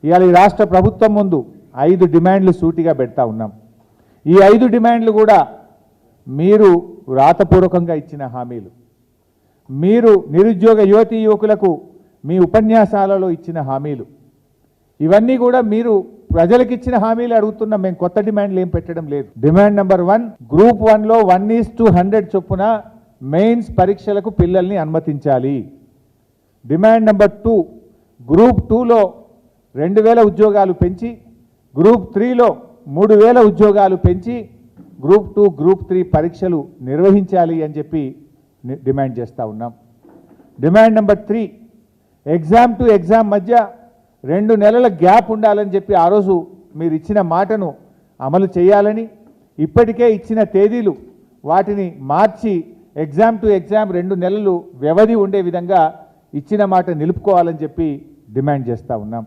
ఇవాళ ఈ రాష్ట్ర ప్రభుత్వం ముందు 5 డిమాండ్లు సూటిగా పెడతా ఉన్నాం. ఈ 5 డిమాండ్లు కూడా మీరు వ్రాతపూర్వకంగా ఇచ్చిన హామీలు, మీరు నిరుద్యోగ యువతీ యువకులకు మీ ఉపన్యాసాలలో ఇచ్చిన హామీలు, ఇవన్నీ కూడా మీరు ప్రజలకు ఇచ్చిన హామీలు అడుగుతున్నాం. మేము కొత్త డిమాండ్లు ఏం పెట్టడం లేదు. డిమాండ్ నెంబర్ 1, గ్రూప్ 1లో 1:100 చొప్పున మెయిన్స్ పరీక్షలకు పిల్లల్ని అనుమతించాలి. డిమాండ్ నెంబర్ 2, గ్రూప్ 2లో 2000 ఉద్యోగాలు పెంచి గ్రూప్ 3లో 3000 ఉద్యోగాలు పెంచి గ్రూప్ 2, గ్రూప్ 3 పరీక్షలు నిర్వహించాలి అని చెప్పి డిమాండ్ చేస్తూ ఉన్నాం. Demand number 3, exam to exam మధ్య 2 నెలల గ్యాప్ ఉండాలని చెప్పి ఆ రోజు మీరు ఇచ్చిన మాటను అమలు చేయాలని, ఇప్పటికే ఇచ్చిన తేదీలు వాటిని మార్చి ఎగ్జామ్ టు ఎగ్జామ్ 2 నెలలు వ్యవధి ఉండే విధంగా ఇచ్చిన మాట నిలుపుకోవాలని చెప్పి డిమాండ్ చేస్తూ ఉన్నాం.